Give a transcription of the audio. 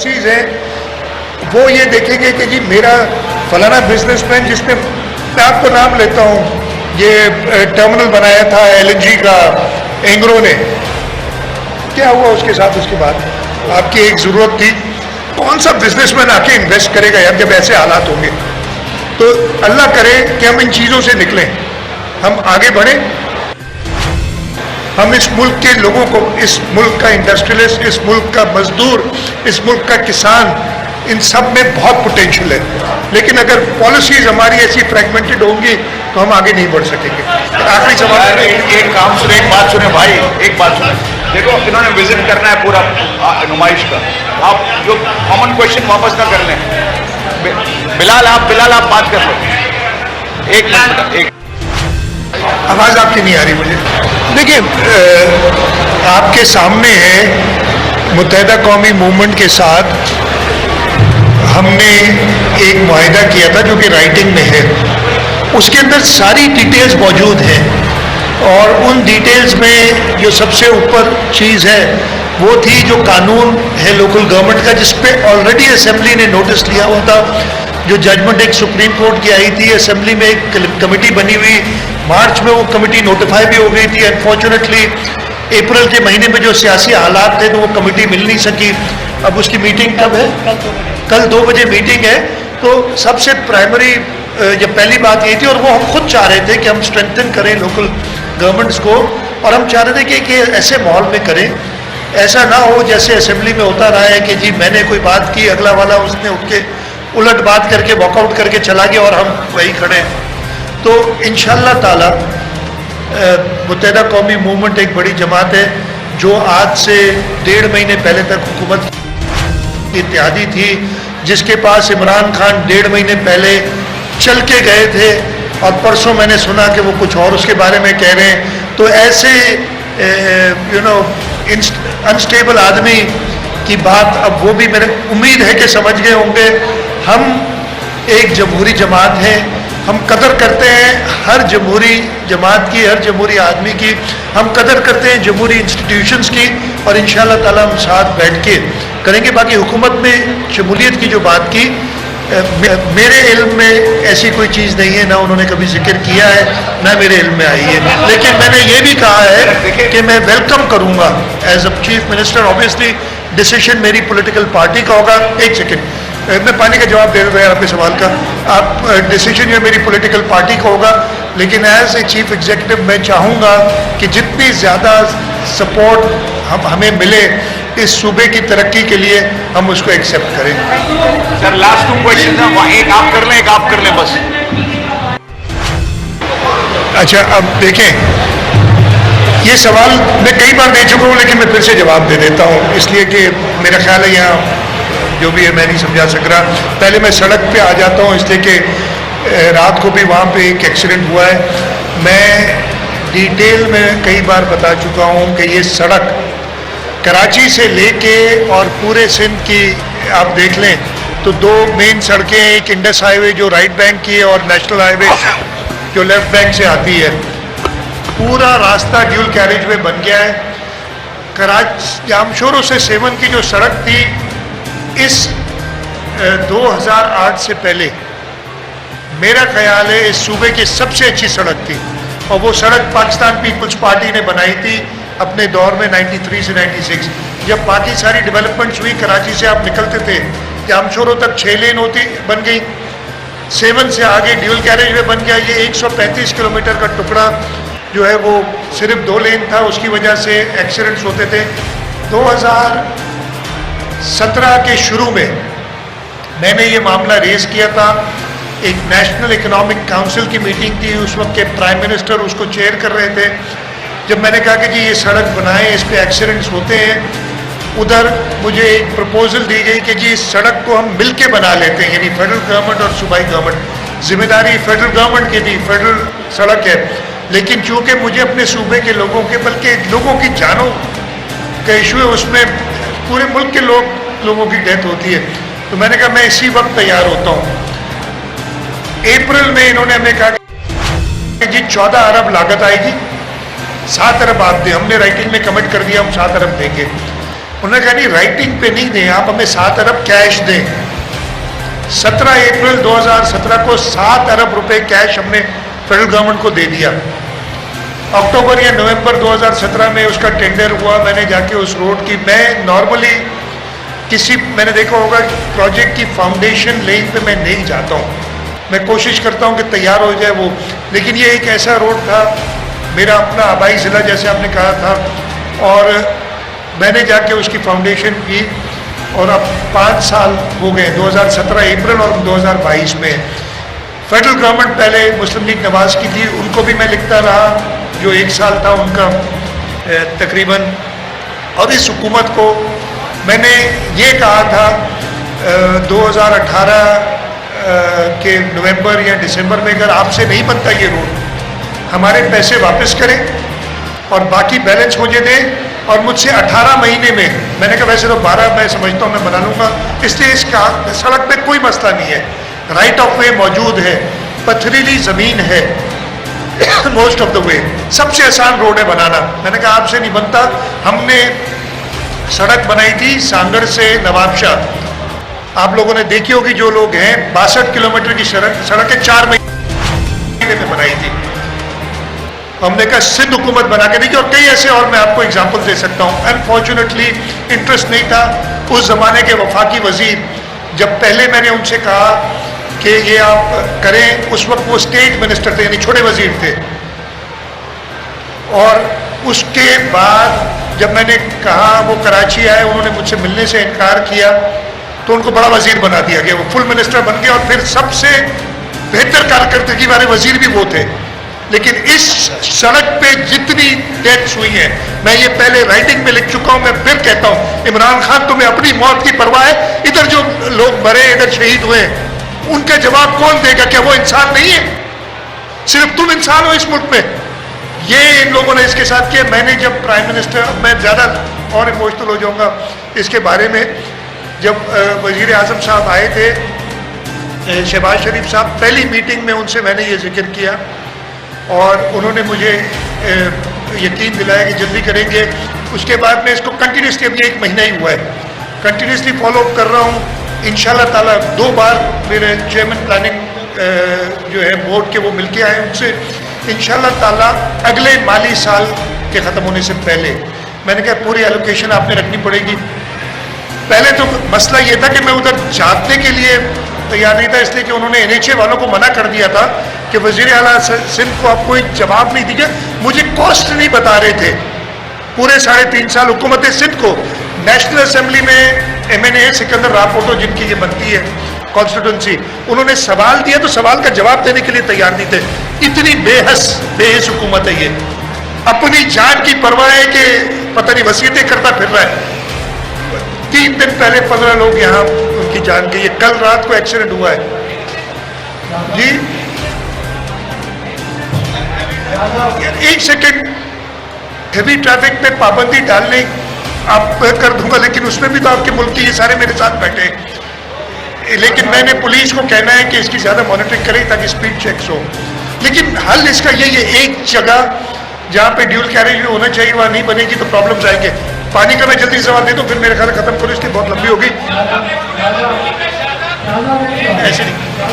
चीज़ है वो ये देखेंगे कि जी मेरा फलाना बिजनेसमैन जिसने, मैं आपको नाम लेता हूँ, ये टर्मिनल बनाया था LNG का एंग्रो ने, क्या हुआ उसके साथ? उसके बाद आपकी एक ज़रूरत थी, कौन सा बिजनेसमैन आके इन्वेस्ट करेगा यार जब ऐसे हालात होंगे? तो अल्लाह करे कि हम इन चीज़ों से निकलें, हम आगे बढ़ें, हम इस मुल्क के लोगों को, इस मुल्क का इंडस्ट्रियलिस्ट, इस मुल्क का मजदूर, इस मुल्क का किसान, इन सब में बहुत पोटेंशियल है, लेकिन अगर पॉलिसीज हमारी ऐसी फ्रेगमेंटेड होंगी तो हम आगे नहीं बढ़ सकेंगे। आखिरी सवाल, एक काम सुने, एक बात सुने भाई, एक बात सुने। देखो इन्होंने विजिट करना है पूरा नुमाइश का, आप जो कॉमन क्वेश्चन वापस ना कर लें। बिलाल आप बात कर लो, एक मिनट। एक आवाज़ आपकी नहीं आ रही मुझे। देखिए, आपके सामने है मुत्तहिदा कौमी मूवमेंट के साथ हमने एक मुआहिदा किया था जो कि राइटिंग में है, उसके अंदर सारी डिटेल्स मौजूद हैं, और उन डिटेल्स में जो सबसे ऊपर चीज़ है वो थी जो कानून है लोकल गवर्नमेंट का, जिस पे ऑलरेडी असेंबली ने नोटिस लिया हुआ था। जो जजमेंट एक सुप्रीम कोर्ट की आई थी, असेंबली में एक कमेटी बनी हुई, मार्च में वो कमेटी नोटिफाई भी हो गई थी। अनफॉर्चुनेटली अप्रैल के महीने में जो सियासी हालात थे तो वो कमेटी मिल नहीं सकी। अब उसकी मीटिंग कब है? कल 2 बजे मीटिंग है। तो सबसे प्राइमरी जो पहली बात ये थी, और वो हम खुद चाह रहे थे कि हम स्ट्रेंथन करें लोकल गवर्नमेंट्स को, और हम चाह रहे थे कि ऐसे माहौल में करें, ऐसा ना हो जैसे असेंबली में होता रहा है कि जी मैंने कोई बात की, अगला वाला उसने उठ के उलट बात करके वॉकआउट करके चला गया और हम वही खड़े हैं। तो इंशाअल्लाह ताला मुत्तहिदा कौमी मूवमेंट एक बड़ी जमात है जो आज से 1.5 महीने पहले तक हुकूमत की इत्तेहादी थी, जिसके पास इमरान खान 1.5 महीने पहले चल के गए थे, और परसों मैंने सुना कि वो कुछ और उसके बारे में कह रहे हैं। तो ऐसे अनस्टेबल आदमी की बात अब वो भी मेरे उम्मीद है कि समझ गए होंगे। हम एक जमहूरी जमात है, हम कदर करते हैं हर जमहूरी जमात की, हर जमहूरी आदमी की, हम कदर करते हैं जमहूरी इंस्टीट्यूशंस की, और इंशाअल्लाह ताला हम साथ बैठ के करेंगे। बाकी हुकूमत में शमूलियत की जो बात की, मेरे इल्म में ऐसी कोई चीज़ नहीं है, ना उन्होंने कभी जिक्र किया है, ना मेरे इल्म में आई है। लेकिन मैंने ये भी कहा है कि मैं वेलकम करूँगा as a chief minister. Obviously decision मेरी पॉलिटिकल पार्टी का होगा। एक सेकेंड, मैं पानी का जवाब दे रहा हूँ आपके सवाल का। आप डिसीजन ये मेरी पॉलिटिकल पार्टी का होगा, लेकिन एज ए चीफ एग्जीक्यूटिव मैं चाहूँगा कि जितनी ज़्यादा सपोर्ट हमें मिले इस सूबे की तरक्की के लिए, हम उसको एक्सेप्ट करें। सर लास्ट 2 क्वेश्चन है, एक आप कर लें, एक आप कर लें बस। अच्छा, अब देखें, ये सवाल मैं कई बार दे चुका हूँ, लेकिन मैं फिर से जवाब दे देता हूँ, इसलिए कि मेरा ख्याल है यहाँ जो भी है मैं नहीं समझा सक रहा। पहले मैं सड़क पे आ जाता हूँ, इसलिए कि रात को भी वहाँ पे एक एक्सीडेंट हुआ है। मैं डिटेल में कई बार बता चुका हूँ कि ये सड़क कराची से लेके और पूरे सिंध की आप देख लें तो 2 मेन सड़कें, एक इंडस हाईवे जो राइट बैंक की है और नेशनल हाईवे जो लेफ्ट बैंक से आती है। पूरा रास्ता ड्यूल कैरेज में बन गया है। जामशोरों से सेवन की जो सड़क थी, इस 2008 से पहले मेरा ख्याल है इस सूबे की सबसे अच्छी सड़क थी, और वो सड़क पाकिस्तान पीपल्स पार्टी ने बनाई थी अपने दौर में 93 से 96। जब बाकी सारी डेवलपमेंट्स हुई, कराची से आप निकलते थे, जामशोरों तक 6 लेन होती बन गई, 7 से आगे ड्यूल कैरेज में बन गया। ये 135 किलोमीटर का टुकड़ा जो है वो सिर्फ 2 लेन था, उसकी वजह से एक्सीडेंट्स होते थे। 2017 के शुरू में मैंने ये मामला रेस किया था। एक नेशनल इकोनॉमिक काउंसिल की मीटिंग थी, उस वक्त के प्राइम मिनिस्टर उसको चेयर कर रहे थे। जब मैंने कहा कि जी ये सड़क बनाएं, इस पे एक्सीडेंट्स होते हैं, उधर मुझे एक प्रपोजल दी गई कि जी इस सड़क को हम मिल के बना लेते हैं, यानी फेडरल गवर्नमेंट और सूबाई गवर्नमेंट। जिम्मेदारी फेडरल गवर्नमेंट की थी, फेडरल सड़क है, लेकिन चूँकि मुझे अपने सूबे के लोगों के, बल्कि लोगों की जानों का इशू है, उसमें पूरे मुल्क के लोगों की डेथ होती है, तो मैंने कहा मैं इसी वक्त तैयार होता हूँ। अप्रैल में इन्होंने हमें कहा कि जी 14 अरब लागत आएगी, 7 अरब आप दें। हमने राइटिंग में कमिट कर दिया हम 7 अरब देंगे। انہوں نے کہا نہیں رائٹنگ پہ نہیں دیں, آپ ہمیں 7 ارب کیش دیں. 17 اپریل 2017 کو 7 ارب روپے کیش ہم نے فیڈرل گورنمنٹ کو دے دیا. اکتوبر یا نومبر 2017 میں اس کا ٹینڈر ہوا. میں نے جا کے اس روڈ کی, میں نارملی میں نے دیکھا ہوگا پروجیکٹ کی فاؤنڈیشن لیئنگ پہ میں نہیں جاتا ہوں, میں کوشش کرتا ہوں کہ تیار ہو جائے وہ. لیکن یہ ایک ایسا روڈ تھا, میرا اپنا آبائی ضلع جیسے آپ نے کہا تھا, اور میں نے جا کے اس کی فاؤنڈیشن کی. اور اب 5 سال ہو گئے, 2017 اپریل اور 2022 میں. فیڈرل گورنمنٹ پہلے مسلم لیگ نواز کی تھی, ان کو بھی میں لکھتا رہا جو 1 سال تھا ان کا تقریباً. اور اس حکومت کو میں نے یہ کہا تھا 2018 کے نومبر یا دسمبر میں, اگر آپ سے نہیں بنتا یہ روڈ, ہمارے پیسے واپس کریں اور باقی بیلنس مجھے دیں. اور مجھ سے 18 مہینے میں نے کہا ویسے تو 12 میں سمجھتا ہوں میں بنا لوں گا, اس لیے اس کا سڑک پہ کوئی مسئلہ نہیں ہے, رائٹ آف وے موجود ہے, پتھریلی زمین ہے موسٹ آف دا وے, سب سے آسان روڈ ہے بنانا. میں نے کہا آپ سے نہیں بنتا. ہم نے سڑک بنائی تھی سانگڑ سے نواب شاہ, آپ لوگوں نے دیکھی ہوگی جو لوگ ہیں, 62 کلومیٹر کی سڑکیں 4 مہینے میں بنائی تھی. ہم نے کہا سندھ حکومت بنا کے دیکھی, اور کئی ایسے اور میں آپ کو اگزامپل دے سکتا ہوں. انفارچونیٹلی انٹرسٹ نہیں تھا. اس زمانے کے وفاقی وزیر, جب پہلے میں نے ان سے کہا کہ یہ آپ کریں, اس وقت وہ اسٹیٹ منسٹر تھے, یعنی چھوٹے وزیر تھے. اور اس کے بعد جب میں نے کہا, وہ کراچی آئے, انہوں نے مجھ سے ملنے سے انکار کیا, تو ان کو بڑا وزیر بنا دیا گیا, وہ فل منسٹر بن گئے. اور پھر سب سے بہتر کارکردگی والے وزیر بھی وہ تھے. لیکن اس سڑک پہ جتنی ڈیتھس ہوئی ہیں, میں یہ پہلے رائٹنگ میں لکھ چکا ہوں, میں پھر کہتا ہوں, عمران خان تمہیں اپنی موت کی پرواہ ہے, ادھر جو لوگ مرے, ادھر شہید ہوئے, ان کا جواب کون دے گا؟ کیا وہ انسان نہیں ہے؟ صرف تم انسان ہو اس ملک میں. یہ ان لوگوں نے اس کے ساتھ کیا. میں نے جب پرائم منسٹر, میں زیادہ اور ایموشنل ہو جاؤں گا اس کے بارے میں, جب وزیر اعظم صاحب آئے تھے, شہباز شریف صاحب, پہلی میٹنگ میں ان سے میں نے یہ ذکر کیا, اور انہوں نے مجھے یقین دلایا کہ جلدی کریں گے. اس کے بعد میں اس کو کنٹینیوسلی, اب یہ 1 مہینہ ہی ہوا ہے, کنٹینیوسلی فالو اپ کر رہا ہوں. انشاءاللہ تعالیٰ 2 بار میرے چیئرمین پلاننگ جو ہے بورڈ کے, وہ مل کے آئے, ان سے انشاءاللہ تعالیٰ اگلے مالی سال کے ختم ہونے سے پہلے, میں نے کہا پوری ایلوکیشن آپ نے رکھنی پڑے گی. پہلے تو مسئلہ یہ تھا کہ میں ادھر جانے کے لیے تیار نہیں تھا, اس لیے کہ انہوں نے NHA والوں کو منع کر دیا تھا کہ وزیر اعلیٰ سندھ کو آپ کوئی جواب نہیں دیجیے. مجھے کاسٹ نہیں بتا رہے تھے پورے 3.5 سال حکومت سندھ کو. نیشنل اسمبلی میں MNA سکندر راپورٹو, جن کی یہ بنتی ہے کانسٹیٹوئنسی, انہوں نے سوال دیا تو سوال کا جواب دینے کے لیے تیار نہیں تھے. اتنی بے حس حکومت ہے یہ. اپنی جان کی پرواہ ہے کہ پتہ نہیں وصیتیں کرتا پھر رہا ہے. 3 دن پہلے 15 لوگ یہاں ان کی جان گئی ہے. کل رات کو ایکسیڈنٹ ہوا ہے جی. 1 سیکنڈ, ہیوی ٹریفک میں پابندی ڈالنے آپ کر دوں گا, لیکن اس میں بھی تو آپ کے ملک کے یہ سارے میرے ساتھ بیٹھے ہیں. لیکن میں نے پولیس کو کہنا ہے کہ اس کی زیادہ مانیٹرنگ کرے تاکہ اسپیڈ چیکس ہو. لیکن حل اس کا یہ ایک جگہ جہاں پہ ڈیول کیریج بھی ہونا چاہیے وہاں نہیں بنے گی تو پرابلمز آئیں گے. پانی کا میں جلدی سوال دے دوں, پھر میرے خیال ختم کروں, اس کی بہت لمبی ہوگی. ایسے نہیں.